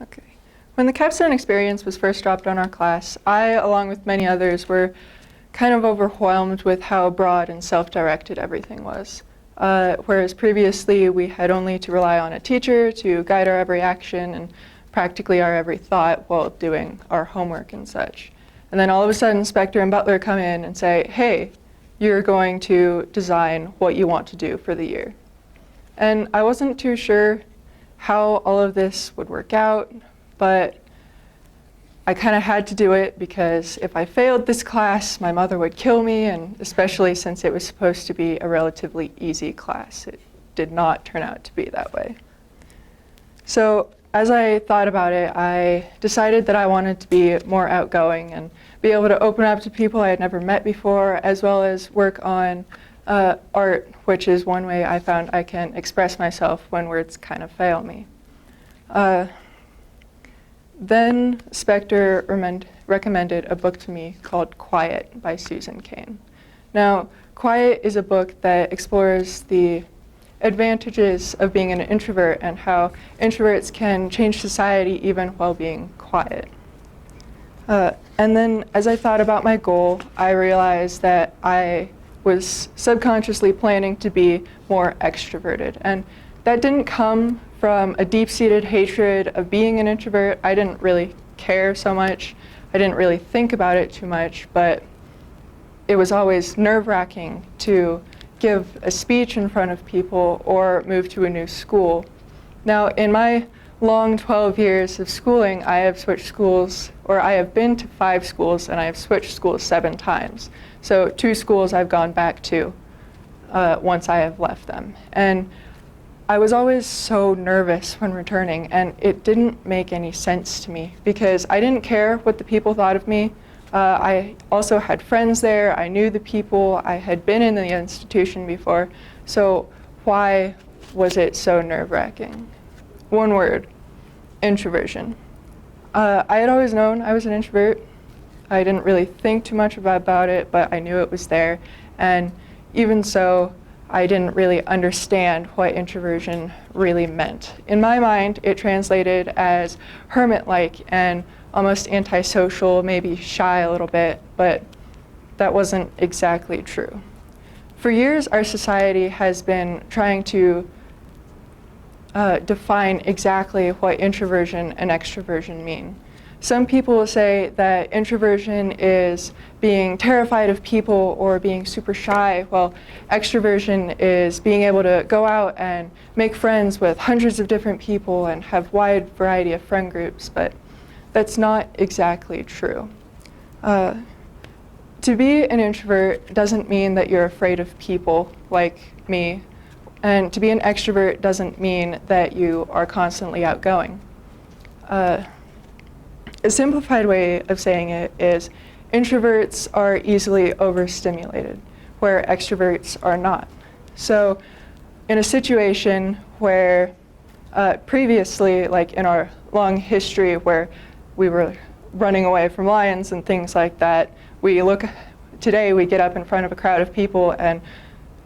Okay. When the capstone experience was first dropped on our class, I, along with many others, were kind of overwhelmed with how broad and self-directed everything was. Whereas previously we had only to rely on a teacher to guide our every action and practically our every thought while doing our homework and such. And then all of a sudden Spector and Butler come in and say, hey, you're going to design what you want to do for the year. And I wasn't too sure how all of this would work out, but I kind of had to do it because if I failed this class, my mother would kill me, and especially since it was supposed to be a relatively easy class. It did not turn out to be that way. So as I thought about it, I decided that I wanted to be more outgoing and be able to open up to people I had never met before, as well as work on art, which is one way I found I can express myself when words kind of fail me. Then Spector recommended a book to me called Quiet by Susan Cain. Now, Quiet is a book that explores the advantages of being an introvert and how introverts can change society even while being quiet. And then as I thought about my goal, I realized that I was subconsciously planning to be more extroverted. And that didn't come from a deep-seated hatred of being an introvert. I didn't really care so much. I didn't really think about it too much, but it was always nerve-wracking to give a speech in front of people or move to a new school. Now, in my long 12 years of schooling, I have switched schools, or I have been to 5 schools, and I have switched schools 7 times. So 2 schools I've gone back to once I have left them. And I was always so nervous when returning, and it didn't make any sense to me because I didn't care what the people thought of me. I also had friends there, I knew the people, I had been in the institution before, so why was it so nerve-wracking? One word, introversion. I had always known I was an introvert. I didn't really think too much about it, but I knew it was there, and even so, I didn't really understand what introversion really meant. In my mind, it translated as hermit-like and almost antisocial, maybe shy a little bit, but that wasn't exactly true. For years, our society has been trying to define exactly what introversion and extroversion mean. Some people say that introversion is being terrified of people or being super shy, while extroversion is being able to go out and make friends with hundreds of different people and have wide variety of friend groups, but that's not exactly true. To be an introvert doesn't mean that you're afraid of people like me, and to be an extrovert doesn't mean that you are constantly outgoing. A simplified way of saying it is introverts are easily overstimulated, where extroverts are not. So in a situation where previously, like in our long history where we were running away from lions and things like that, today we get up in front of a crowd of people and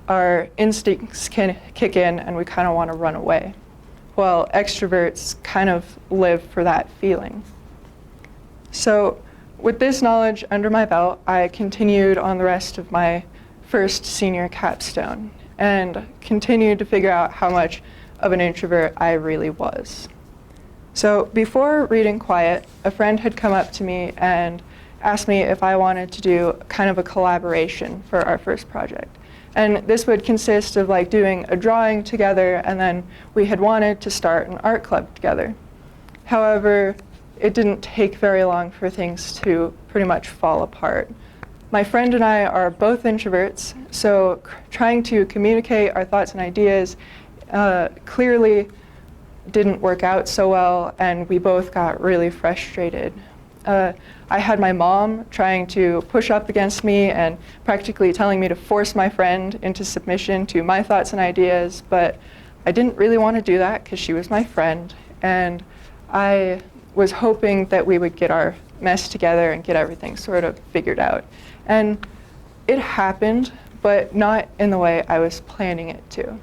our instincts can kick in and we kind of want to run away. Well, extroverts kind of live for that feeling. So with this knowledge under my belt, I continued on the rest of my first senior capstone and continued to figure out how much of an introvert I really was. So before reading Quiet, a friend had come up to me and asked me if I wanted to do kind of a collaboration for our first project. And this would consist of like doing a drawing together, and then we had wanted to start an art club together. However, it didn't take very long for things to pretty much fall apart. My friend and I are both introverts, so trying to communicate our thoughts and ideas clearly didn't work out so well, and we both got really frustrated. I had my mom trying to push up against me and practically telling me to force my friend into submission to my thoughts and ideas, but I didn't really want to do that because she was my friend, and I was hoping that we would get our mess together and get everything sort of figured out. And it happened, but not in the way I was planning it to.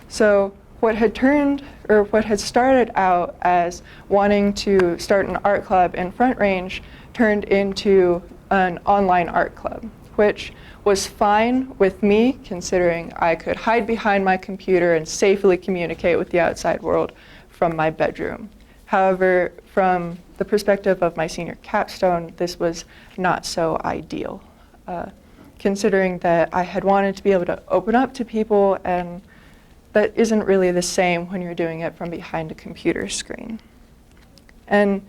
So what had started out as wanting to start an art club in Front Range turned into an online art club, which was fine with me, considering I could hide behind my computer and safely communicate with the outside world from my bedroom. However, from the perspective of my senior capstone, this was not so ideal, considering that I had wanted to be able to open up to people, and that isn't really the same when you're doing it from behind a computer screen. And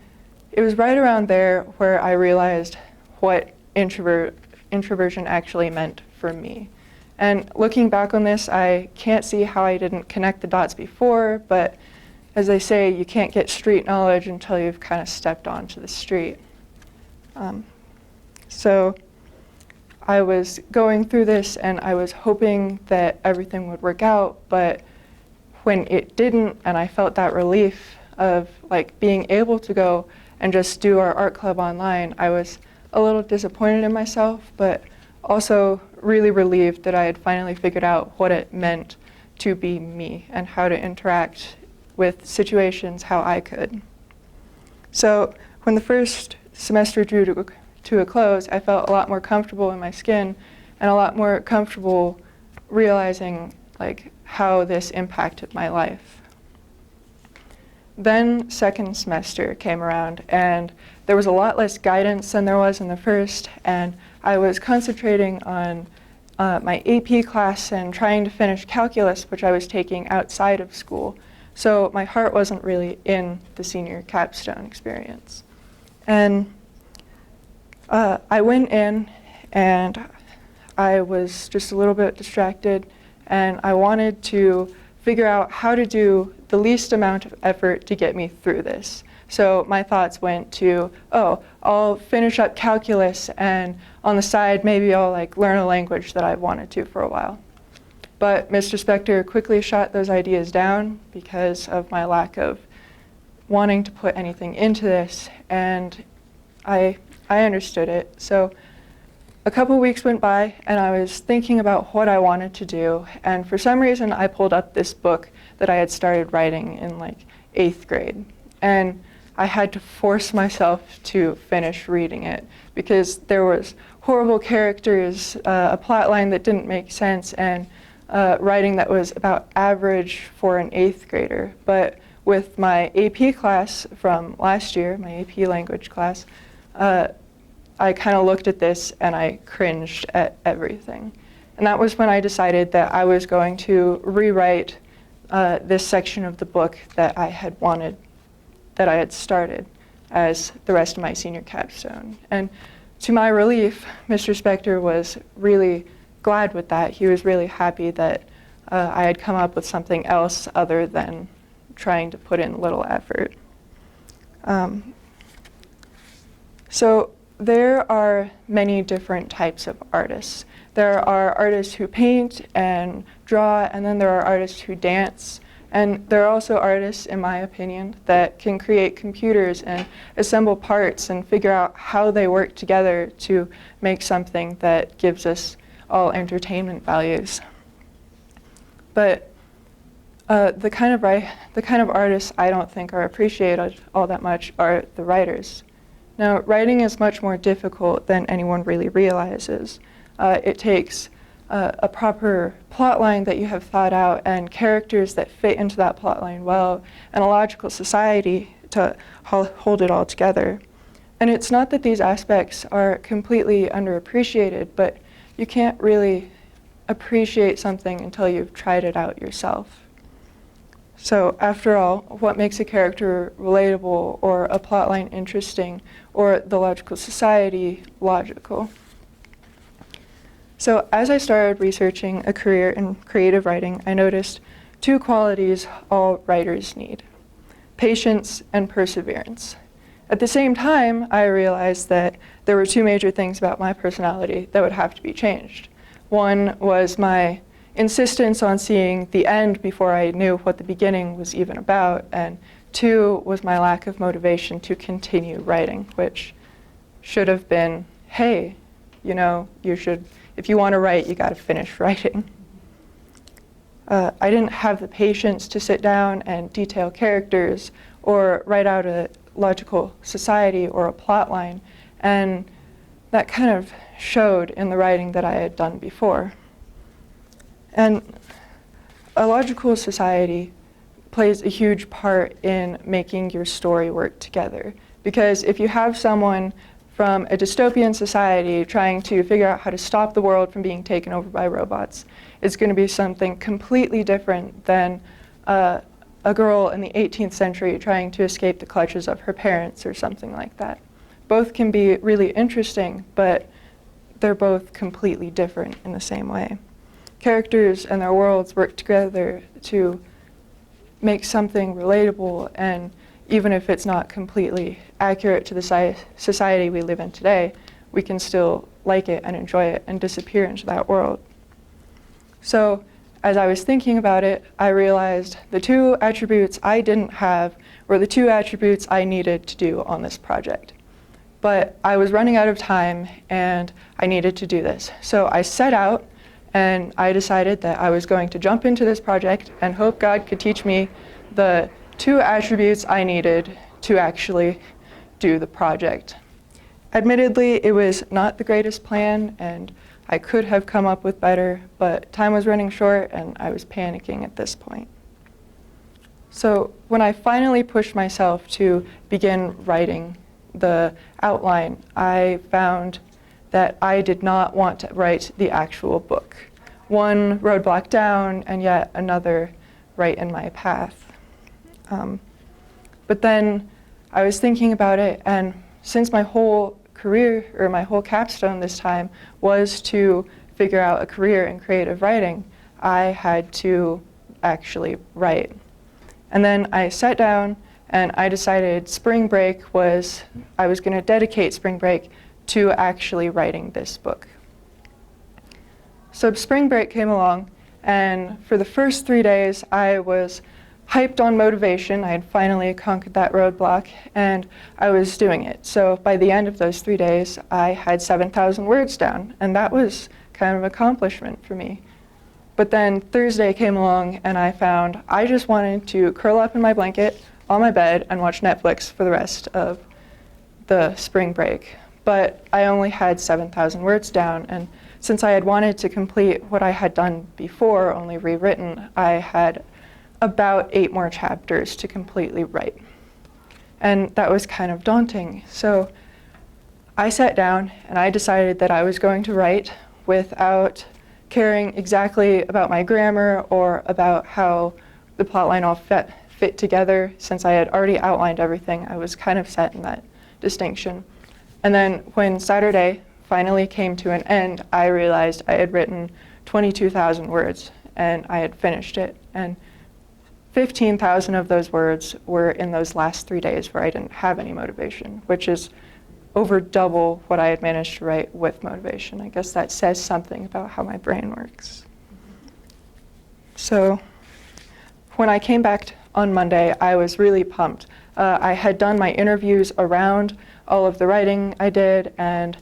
it was right around there where I realized what introversion actually meant for me. And looking back on this, I can't see how I didn't connect the dots before, but as they say, you can't get street knowledge until you've kind of stepped onto the street. So I was going through this and I was hoping that everything would work out, but when it didn't, and I felt that relief of like being able to go and just do our art club online, I was a little disappointed in myself, but also really relieved that I had finally figured out what it meant to be me and how to interact with situations how I could. So when the first semester drew to a close, I felt a lot more comfortable in my skin and a lot more comfortable realizing like how this impacted my life. Then second semester came around and there was a lot less guidance than there was in the first, and I was concentrating on my AP class and trying to finish calculus, which I was taking outside of school. So my heart wasn't really in the senior capstone experience. And I went in and I was just a little bit distracted, and I wanted to figure out how to do the least amount of effort to get me through this. So my thoughts went to, oh, I'll finish up calculus and on the side maybe I'll like learn a language that I've wanted to for a while. But Mr. Spector quickly shot those ideas down because of my lack of wanting to put anything into this, and I understood it. So a couple weeks went by and I was thinking about what I wanted to do, and for some reason I pulled up this book that I had started writing in like 8th grade, and I had to force myself to finish reading it because there was horrible characters, a plot line that didn't make sense, and writing that was about average for an 8th grader. But with my AP class from last year, my AP language class, I kind of looked at this and I cringed at everything. And that was when I decided that I was going to rewrite this section of the book that I had started as the rest of my senior capstone. And to my relief, Mr. Spector was really glad with that. He was really happy that I had come up with something else other than trying to put in little effort. So there are many different types of artists. There are artists who paint and draw, and then there are artists who dance. And there are also artists, in my opinion, that can create computers and assemble parts and figure out how they work together to make something that gives us all entertainment values. But the kind of artists I don't think are appreciated all that much are the writers. Now, writing is much more difficult than anyone really realizes. It takes a proper plot line that you have thought out and characters that fit into that plot line well, and a logical society to hold it all together. And it's not that these aspects are completely underappreciated, but you can't really appreciate something until you've tried it out yourself. So after all, what makes a character relatable or a plotline interesting or the logical society logical? So as I started researching a career in creative writing, I noticed two qualities all writers need: patience and perseverance. At the same time, I realized that there were two major things about my personality that would have to be changed. One was my insistence on seeing the end before I knew what the beginning was even about, and two was my lack of motivation to continue writing, which should have been, hey, you know, if you want to write, you got to finish writing. I didn't have the patience to sit down and detail characters or write out a logical society or a plot line, and that kind of showed in the writing that I had done before. And a logical society plays a huge part in making your story work together, because if you have someone from a dystopian society trying to figure out how to stop the world from being taken over by robots, it's going to be something completely different than a girl in the 18th century trying to escape the clutches of her parents or something like that. Both can be really interesting, but they're both completely different in the same way. Characters and their worlds work together to make something relatable, and even if it's not completely accurate to the society we live in today, we can still like it and enjoy it and disappear into that world. So as I was thinking about it, I realized the two attributes I didn't have were the two attributes I needed to do on this project. But I was running out of time and I needed to do this. So I set out and I decided that I was going to jump into this project and hope God could teach me the two attributes I needed to actually do the project. Admittedly, it was not the greatest plan, and I could have come up with better, but time was running short and I was panicking at this point. So when I finally pushed myself to begin writing the outline, I found that I did not want to write the actual book. One roadblock down and yet another right in my path. But then I was thinking about it, and since my whole career, or my whole capstone this time, was to figure out a career in creative writing, I had to actually write. And then I sat down and I decided I was going to dedicate spring break to actually writing this book. So spring break came along, and for the first 3 days I was hyped on motivation. I had finally conquered that roadblock, and I was doing it. So by the end of those 3 days, I had 7,000 words down, and that was kind of an accomplishment for me. But then Thursday came along, and I found I just wanted to curl up in my blanket on my bed and watch Netflix for the rest of the spring break. But I only had 7,000 words down, and since I had wanted to complete what I had done before, only rewritten, I had about 8 more chapters to completely write. And that was kind of daunting. So I sat down and I decided that I was going to write without caring exactly about my grammar or about how the plotline all fit together. Since I had already outlined everything, I was kind of set in that distinction. And then when Saturday finally came to an end, I realized I had written 22,000 words and I had finished it. And 15,000 of those words were in those last 3 days where I didn't have any motivation, which is over double what I had managed to write with motivation. I guess that says something about how my brain works. So when I came back on Monday, I was really pumped. I had done my interviews around all of the writing I did, and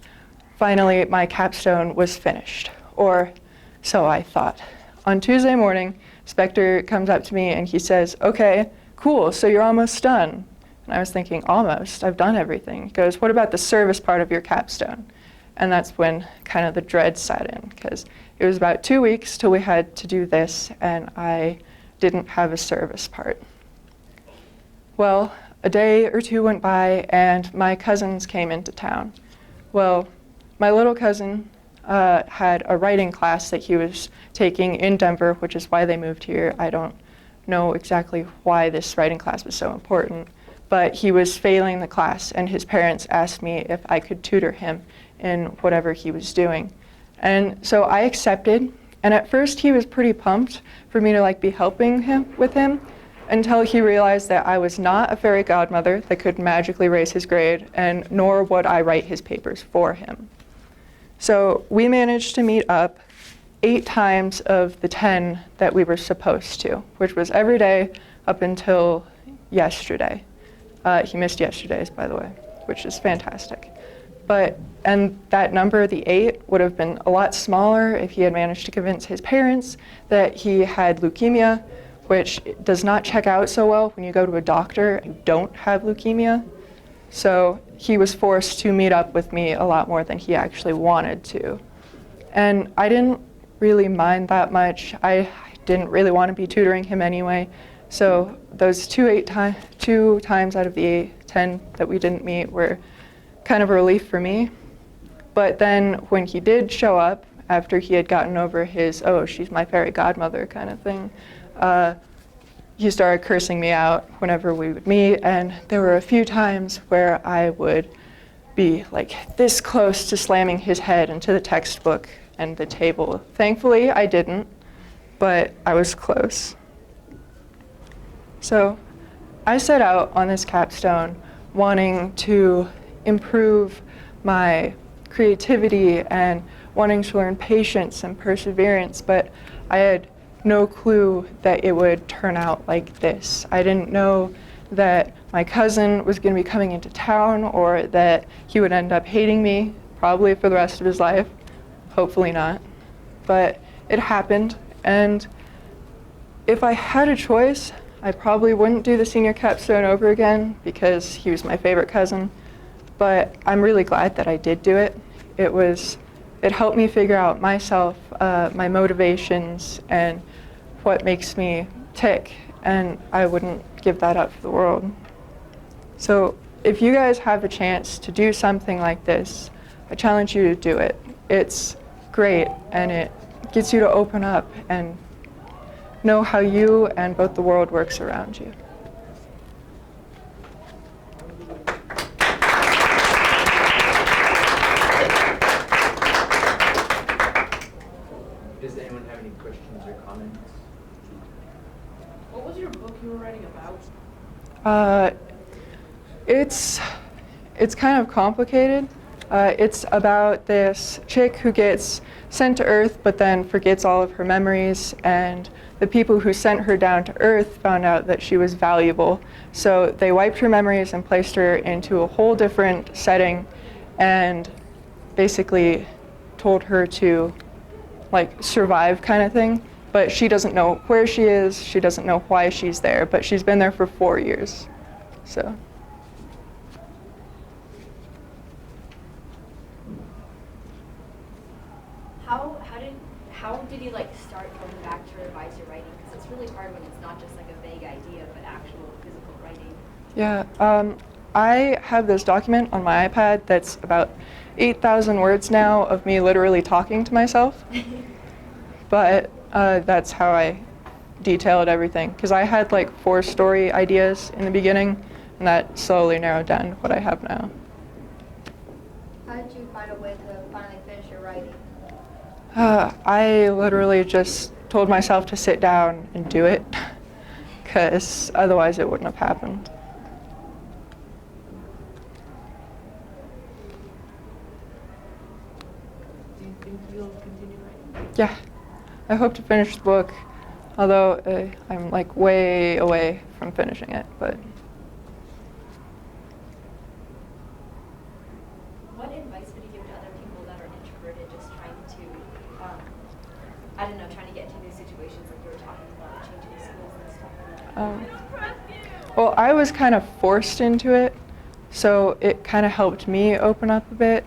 finally my capstone was finished, or so I thought. On Tuesday morning, Spectre comes up to me and he says, "Okay, cool, so you're almost done." And I was thinking, almost, I've done everything. He goes, "What about the service part of your capstone?" And that's when kind of the dread set in, because it was about 2 weeks till we had to do this, and I didn't have a service part. Well, a day or two went by and my cousins came into town. Well, my little cousin had a writing class that he was taking in Denver, which is why they moved here. I don't know exactly why this writing class was so important, but he was failing the class, and his parents asked me if I could tutor him in whatever he was doing. And so I accepted, and at first he was pretty pumped for me to be helping him until he realized that I was not a fairy godmother that could magically raise his grade, and nor would I write his papers for him. So we managed to meet up 8 times of the 10 that we were supposed to, which was every day up until yesterday. He missed yesterday's, by the way, which is fantastic. And that number, the 8, would have been a lot smaller if he had managed to convince his parents that he had leukemia, which does not check out so well when you go to a doctor and don't have leukemia. So he was forced to meet up with me a lot more than he actually wanted to. And I didn't really mind that much. I didn't really want to be tutoring him anyway. So those 2 times out of the 10 that we didn't meet were kind of a relief for me. But then when he did show up, after he had gotten over his, oh, she's my fairy godmother kind of thing, he started cursing me out whenever we would meet. And there were a few times where I would be like this close to slamming his head into the textbook and the table. Thankfully, I didn't, but I was close. So I set out on this capstone wanting to improve my creativity and wanting to learn patience and perseverance, but I had no clue that it would turn out like this. I didn't know that my cousin was going to be coming into town or that he would end up hating me, probably for the rest of his life. Hopefully not. But it happened, and if I had a choice, I probably wouldn't do the Senior Capstone over again because he was my favorite cousin. But I'm really glad that I did do it. It helped me figure out myself, my motivations, and what makes me tick, and I wouldn't give that up for the world. So if you guys have a chance to do something like this, I challenge you to do it. It's great, and it gets you to open up and know how you and both the world works around you. Does anyone have any questions or comments? What was your book you were writing about? It's kind of complicated. It's about this chick who gets sent to Earth but then forgets all of her memories, and the people who sent her down to Earth found out that she was valuable. So they wiped her memories and placed her into a whole different setting and basically told her to survive kind of thing. But she doesn't know where she is, she doesn't know why she's there, but she's been there for 4 years. So. How did you start going back to revise your writing? Because it's really hard when it's not just a vague idea, but actual physical writing. Yeah, I have this document on my iPad that's about 8,000 words now of me literally talking to myself. But that's how I detailed everything. Because I had 4 story ideas in the beginning, and that slowly narrowed down to what I have now. How did you find a way to finally finish your writing? I literally just told myself to sit down and do it, because otherwise it wouldn't have happened. Do you think you'll continue writing? Yeah, I hope to finish the book, although I'm way away from finishing it, but. What advice would you give to other people that are introverted, just trying to, trying to get into new situations like you were talking about, changing schools and stuff like that? Well, I was kind of forced into it, so it kind of helped me open up a bit.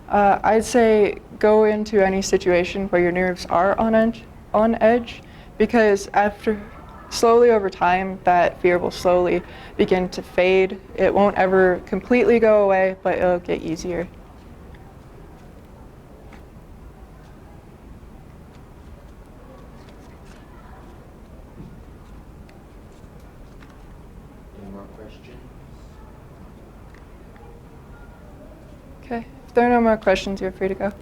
I'd say go into any situation where your nerves are on edge, because slowly over time, that fear will slowly begin to fade. It won't ever completely go away, but it'll get easier. Any more questions? Okay, if there are no more questions, you're free to go.